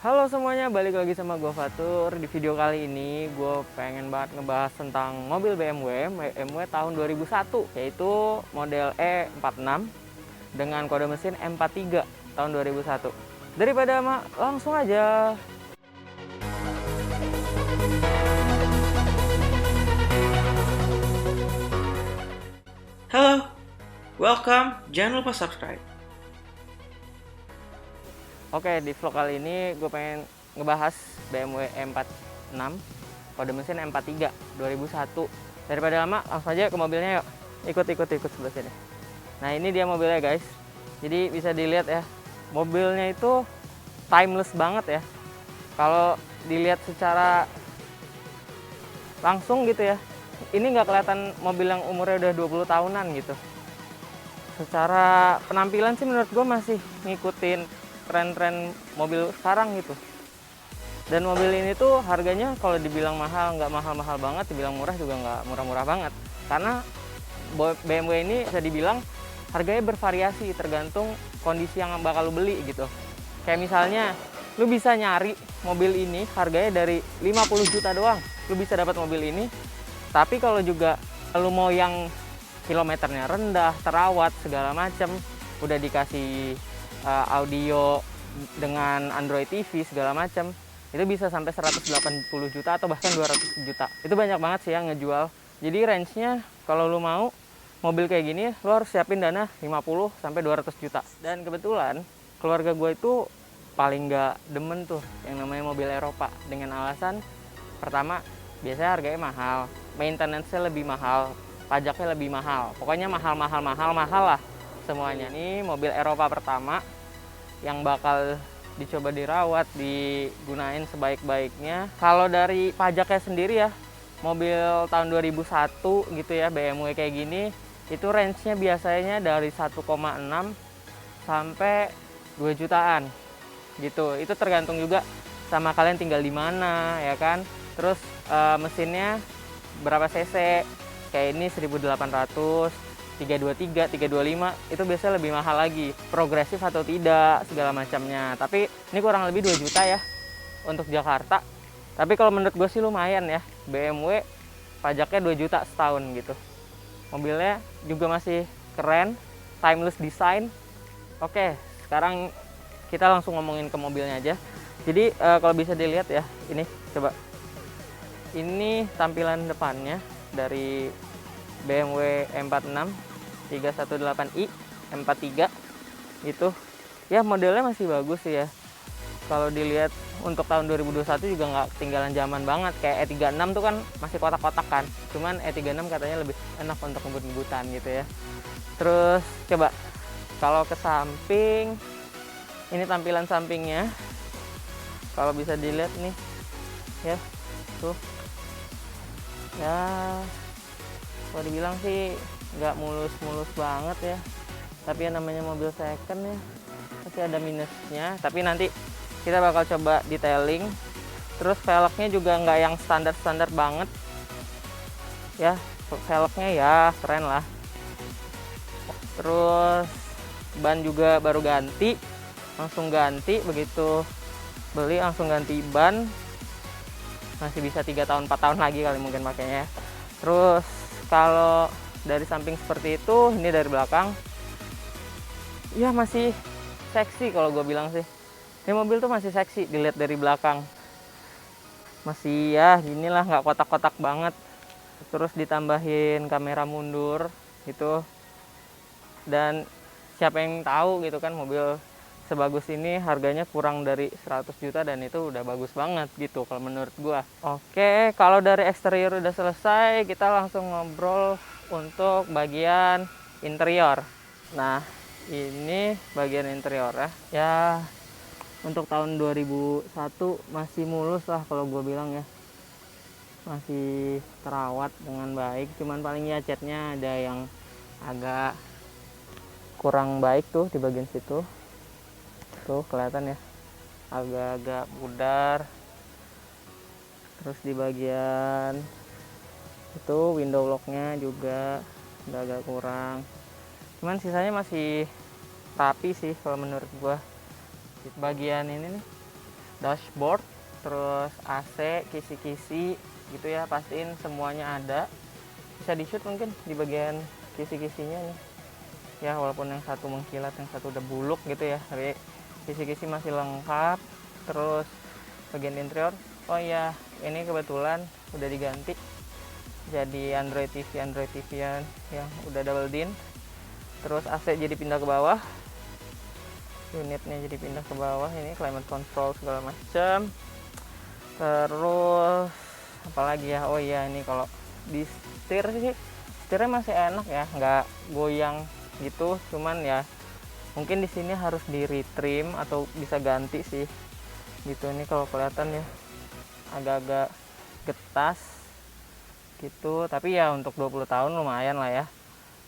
Halo semuanya, balik lagi sama gue Fatur. Di video kali ini gue pengen banget ngebahas tentang mobil BMW tahun 2001, yaitu model E46 dengan kode mesin M43 tahun 2001. Daripada langsung aja. Halo, welcome. Jangan lupa subscribe. Oke, di vlog kali ini gue pengen ngebahas BMW E46 kode mesin M43 2001. Daripada lama, langsung aja ke mobilnya yuk. Ikut sebelah sini. Nah, ini dia mobilnya guys. Jadi bisa dilihat ya, mobilnya itu timeless banget ya. Kalau dilihat secara langsung gitu ya, ini nggak kelihatan mobil yang umurnya udah 20 tahunan gitu. Secara penampilan sih menurut gue masih ngikutin tren-tren mobil sekarang gitu. Dan mobil ini tuh harganya kalau dibilang mahal, nggak mahal-mahal banget, dibilang murah juga nggak murah-murah banget. Karena BMW ini bisa dibilang harganya bervariasi tergantung kondisi yang bakal lu beli gitu. Kayak misalnya lu bisa nyari mobil ini harganya dari 50 juta doang, lu bisa dapat mobil ini. Tapi kalau juga lu mau yang kilometernya rendah, terawat segala macam, udah dikasih audio dengan Android TV segala macam, itu bisa sampai 180 juta atau bahkan 200 juta. Itu banyak banget sih yang ngejual. Jadi range-nya kalau lu mau mobil kayak gini, lu harus siapin dana 50 sampai 200 juta. Dan kebetulan keluarga gue itu paling nggak demen tuh yang namanya mobil Eropa, dengan alasan pertama, biasanya harganya mahal, maintenance-nya lebih mahal, pajaknya lebih mahal, pokoknya mahal lah semuanya. Ini mobil Eropa pertama yang bakal dicoba dirawat, digunain sebaik-baiknya. Kalau dari pajaknya sendiri ya, mobil tahun 2001 gitu ya, BMW kayak gini, itu range-nya biasanya dari 1,6 sampai 2 jutaan gitu. Itu tergantung juga sama kalian tinggal di mana ya kan. Terus mesinnya berapa cc, kayak ini 1800, 323, 325, itu biasanya lebih mahal lagi, progresif atau tidak segala macamnya. Tapi ini kurang lebih 2 juta ya untuk Jakarta. Tapi kalau menurut gue sih lumayan ya, BMW pajaknya 2 juta setahun gitu. Mobilnya juga masih keren, timeless design. Oke, sekarang kita langsung ngomongin ke mobilnya aja. Jadi kalau bisa dilihat ya, ini coba, ini tampilan depannya dari BMW M46 318i M43 itu ya, modelnya masih bagus sih ya. Kalau dilihat untuk tahun 2021 juga nggak ketinggalan zaman banget. Kayak E36 tuh kan masih kotak-kotak kan, cuman E36 katanya lebih enak untuk ngebut-ngebutan gitu ya. Terus coba kalau ke samping, ini tampilan sampingnya kalau bisa dilihat nih ya, tuh ya, kalau dibilang sih nggak mulus-mulus banget ya, tapi yang namanya mobil second ya pasti ada minusnya. Tapi nanti kita bakal coba detailing. Terus velgnya juga nggak yang standar-standar banget ya, velgnya ya keren lah. Terus ban juga baru ganti, langsung ganti, begitu beli langsung ganti ban. Masih bisa 3 tahun 4 tahun lagi kali mungkin makanya. Terus kalau dari samping seperti itu, ini dari belakang ya masih seksi kalau gue bilang sih. Ini mobil tuh masih seksi dilihat dari belakang, masih ya ginilah, nggak kotak-kotak banget. Terus ditambahin kamera mundur gitu, dan siapa yang tahu gitu kan, mobil sebagus ini harganya kurang dari 100 juta dan itu udah bagus banget gitu kalau menurut gua. Oke, kalau dari eksterior udah selesai, kita langsung ngobrol untuk bagian interior. Nah, ini bagian interior ya. Ya, untuk tahun 2001 masih mulus lah kalau gue bilang ya. Masih terawat dengan baik, cuman paling ya catnya ada yang agak kurang baik tuh di bagian situ. Tuh kelihatan ya, agak-agak pudar. Terus di bagian itu window locknya juga udah agak kurang, cuman sisanya masih rapi sih kalau menurut gua. Di bagian ini nih, dashboard, terus AC, kisi-kisi gitu ya, pastiin semuanya ada. Bisa di shoot mungkin di bagian kisi-kisinya nih ya, walaupun yang satu mengkilat, yang satu udah buluk gitu ya, tapi kisi-kisi masih lengkap. Terus bagian interior, oh ya ini kebetulan udah diganti jadi Android TV yang udah double din. Terus AC jadi pindah ke bawah, unitnya jadi pindah ke bawah, ini climate control segala macam. Terus apalagi ya, oh iya ini kalau di setir sih, setirnya masih enak ya, nggak goyang gitu. Cuman ya mungkin di sini harus di retrim atau bisa ganti sih gitu. Ini kalau kelihatan ya agak-agak getas gitu, tapi ya untuk 20 tahun lumayan lah ya.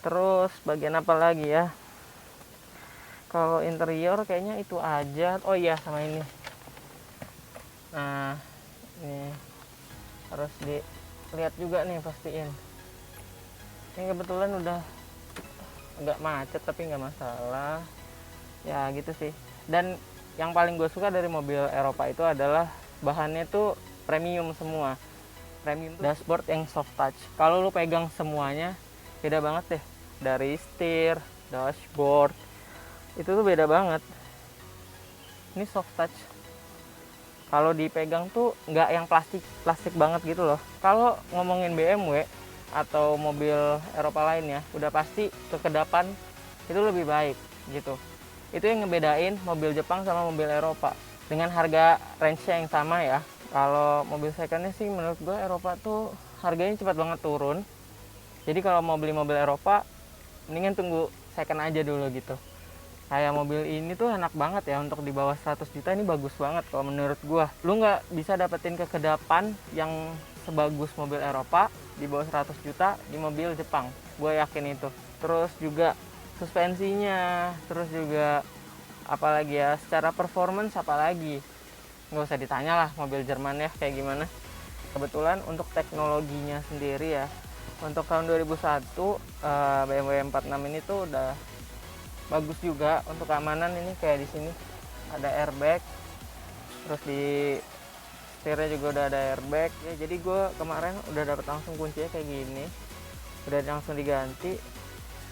Terus bagian apa lagi ya, kalau interior kayaknya itu aja. Oh iya sama ini, nah ini harus dilihat juga nih, pastiin ini kebetulan udah agak macet tapi nggak masalah ya gitu sih. Dan yang paling gue suka dari mobil Eropa itu adalah bahannya tuh premium semua. Premium dashboard yang soft touch, kalau lu pegang semuanya beda banget deh, dari setir, dashboard, itu tuh beda banget. Ini soft touch, kalau dipegang tuh nggak yang plastik banget gitu loh. Kalau ngomongin BMW atau mobil Eropa lainnya, udah pasti kekedapan itu lebih baik gitu. Itu yang ngebedain mobil Jepang sama mobil Eropa. Dengan harga range yang sama ya, kalau mobil secondnya sih menurut gue Eropa tuh harganya cepat banget turun. Jadi kalau mau beli mobil Eropa, mendingan tunggu second aja dulu gitu. Kayak mobil ini tuh enak banget ya, untuk di bawah 100 juta ini bagus banget kalau menurut gue. Lu nggak bisa dapetin kekedapan yang sebagus mobil Eropa di bawah 100 juta di mobil Jepang. Gue yakin itu. Terus juga suspensinya, terus juga apalagi ya, secara performance apalagi nggak usah ditanya lah, mobil Jerman ya kayak gimana. Kebetulan untuk teknologinya sendiri ya, untuk tahun 2001 BMW 46 ini tuh udah bagus juga untuk keamanan. Ini kayak di sini ada airbag, terus di setirnya juga udah ada airbag ya. Jadi gue kemarin udah dapet langsung kuncinya kayak gini, udah langsung diganti.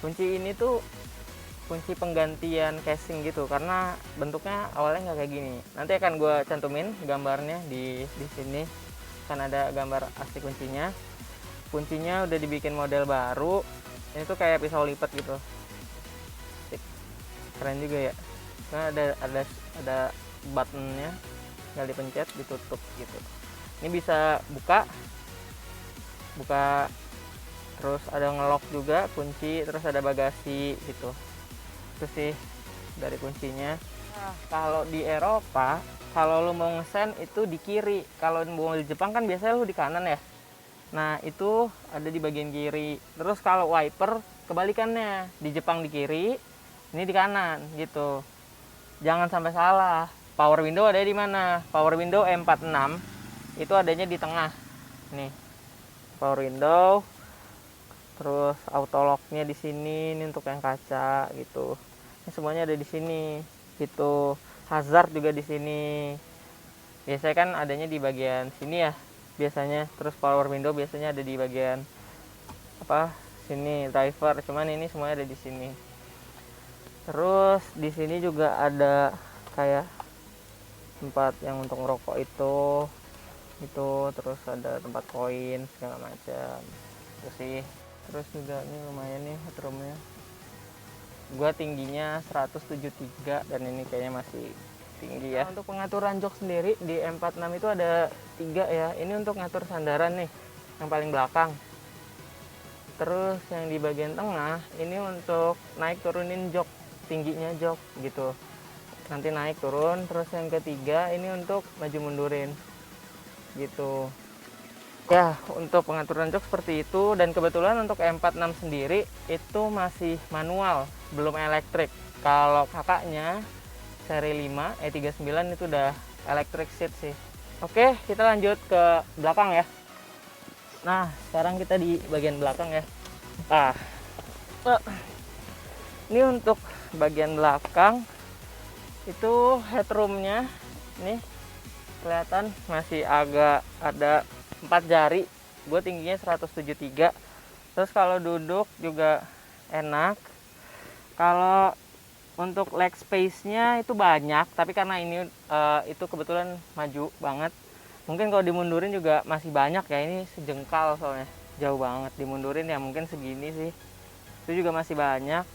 Kunci ini tuh kunci penggantian casing gitu, karena bentuknya awalnya nggak kayak gini. Nanti akan gue cantumin gambarnya di sini, kan ada gambar asli kuncinya. Kuncinya udah dibikin model baru, ini tuh kayak pisau lipat gitu, keren juga ya. Nah, ada buttonnya, tinggal dipencet, ditutup gitu. Ini bisa buka, terus ada ngelock juga kunci, terus ada bagasi gitu. Itu sih dari kuncinya. Nah, kalau di Eropa, kalau lu mau ngesen itu di kiri. Kalau mau di Jepang kan biasanya lu di kanan ya. Nah itu ada di bagian kiri. Terus kalau wiper kebalikannya, di Jepang di kiri, ini di kanan gitu. Jangan sampai salah. Power window ada di mana? Power window M46 itu adanya di tengah. Nih power window. Terus auto locknya di sini, ini untuk yang kaca gitu. Ini semuanya ada di sini gitu. Hazard juga di sini. Biasanya kan adanya di bagian sini ya biasanya. Terus power window biasanya ada di bagian apa sini, driver. Cuman ini semuanya ada di sini. Terus di sini juga ada kayak tempat yang untuk ngerokok itu. Terus ada tempat koin segala macam. Itu sih. Terus juga ini lumayan nih headroomnya. Gua tingginya 173 dan ini kayaknya masih tinggi ya. Nah, untuk pengaturan jok sendiri di M46 itu ada 3 ya. Ini untuk ngatur sandaran nih, yang paling belakang. Terus yang di bagian tengah ini untuk naik turunin jok, tingginya jok gitu. Nanti naik turun. Terus yang ketiga ini untuk maju mundurin gitu. Ya, untuk pengaturan jok seperti itu. Dan kebetulan untuk M46 sendiri itu masih manual, belum elektrik. Kalau kakaknya seri 5 E39 itu udah electric seat sih. Oke, kita lanjut ke belakang ya. Nah, sekarang kita di bagian belakang ya. Ini untuk bagian belakang itu headroomnya nih kelihatan masih agak ada 4 jari. Gue tingginya 173. Terus kalau duduk juga enak. Kalau untuk leg space-nya itu banyak, tapi karena ini itu kebetulan maju banget. Mungkin kalau dimundurin juga masih banyak ya, ini sejengkal soalnya. Jauh banget dimundurin ya, mungkin segini sih. Itu juga masih banyak.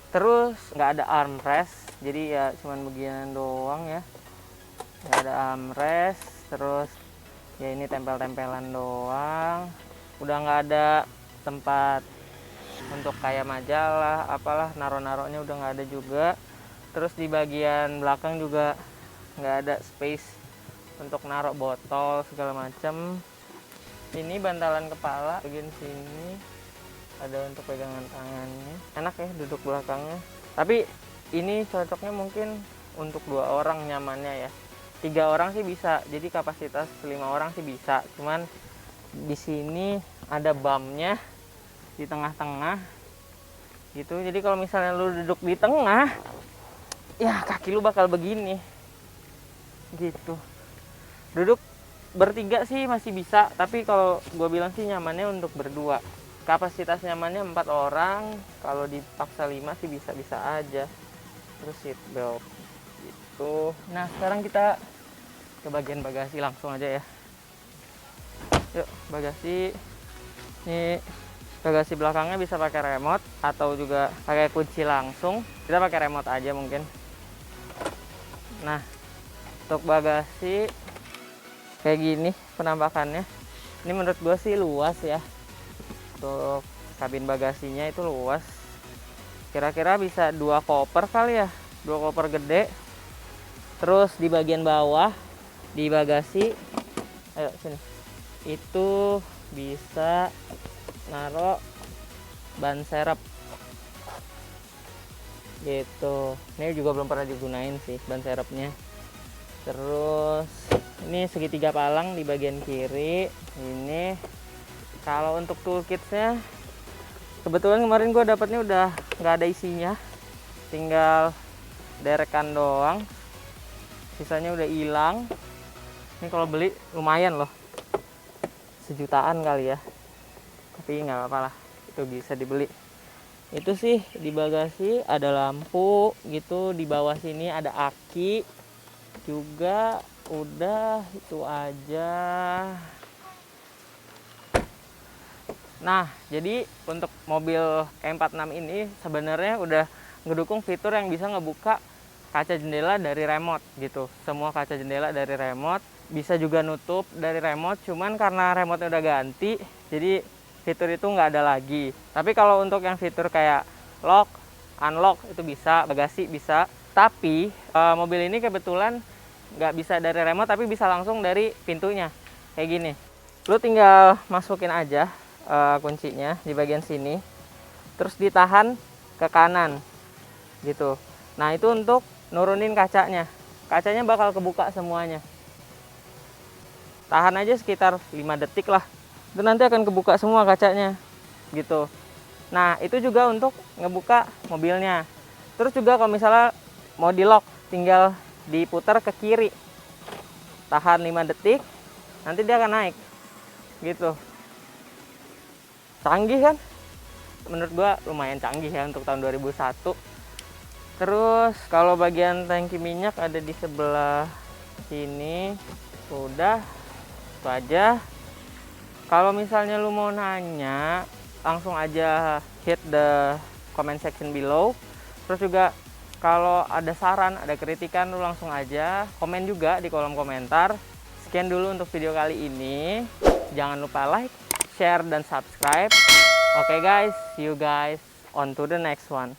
Terus nggak ada armrest, jadi ya cuman beginian doang ya. Nggak ada armrest, terus ya ini tempel-tempelan doang. Udah nggak ada tempat untuk kayak majalah apalah, naro-naronya udah nggak ada juga. Terus di bagian belakang juga nggak ada space untuk naruh botol segala macam. Ini bantalan kepala bagian sini ada untuk pegangan tangannya, enak ya duduk belakangnya. Tapi ini cocoknya mungkin untuk 2 orang nyamannya ya. 3 orang sih bisa, jadi kapasitas 5 orang sih bisa. Cuman di sini ada bumnya di tengah-tengah gitu, jadi kalau misalnya lu duduk di tengah ya kaki lu bakal begini gitu. Duduk bertiga sih masih bisa, tapi kalau gue bilang sih nyamannya untuk berdua. Kapasitas nyamannya 4 orang, kalau dipaksa 5 sih bisa-bisa aja. Terus seat belt gitu. Nah sekarang kita ke bagian bagasi langsung aja ya. Yuk bagasi. Ini bagasi belakangnya bisa pakai remote atau juga pakai kunci langsung. Kita pakai remote aja mungkin. Nah, untuk bagasi kayak gini penampakannya. Ini menurut gue sih luas ya. Untuk kabin bagasinya itu luas. Kira-kira bisa 2 koper kali ya. 2 koper gede. Terus di bagian bawah di bagasi, ayo sini. Itu bisa naruh ban serep gitu. Ini juga belum pernah digunain sih ban serepnya. Terus ini segitiga palang di bagian kiri. Ini kalau untuk toolkitsnya kebetulan kemarin gue dapatnya udah nggak ada isinya, tinggal derekan doang, sisanya udah hilang. Ini kalau beli lumayan loh, 1 jutaan kali ya, tapi nggak apa-apa lah, itu bisa dibeli. Itu sih di bagasi ada lampu gitu, di bawah sini ada aki juga. Udah itu aja. Nah jadi untuk mobil E46 ini sebenarnya udah ngedukung fitur yang bisa ngebuka kaca jendela dari remote gitu. Semua kaca jendela dari remote, bisa juga nutup dari remote. Cuman karena remote udah ganti, jadi fitur itu nggak ada lagi. Tapi kalau untuk yang fitur kayak lock, unlock itu bisa, bagasi bisa. Tapi mobil ini kebetulan nggak bisa dari remote, tapi bisa langsung dari pintunya kayak gini. Lu tinggal masukin aja kuncinya di bagian sini, terus ditahan ke kanan gitu. Nah itu untuk nurunin kacanya. Kacanya bakal kebuka semuanya. Tahan aja sekitar 5 detik lah, itu nanti akan kebuka semua kacanya gitu. Nah itu juga untuk ngebuka mobilnya. Terus juga kalau misalnya mau di lock, tinggal diputar ke kiri, tahan 5 detik, nanti dia akan naik gitu. Canggih kan? Menurut gua lumayan canggih ya untuk tahun 2001. Terus kalau bagian tangki minyak ada di sebelah sini. Udah itu aja. Kalau misalnya lu mau nanya, langsung aja hit the comment section below. Terus juga kalau ada saran, ada kritikan, lu langsung aja komen juga di kolom komentar. Sekian dulu untuk video kali ini. Jangan lupa like, share, dan subscribe. Oke guys, see you guys on to the next one.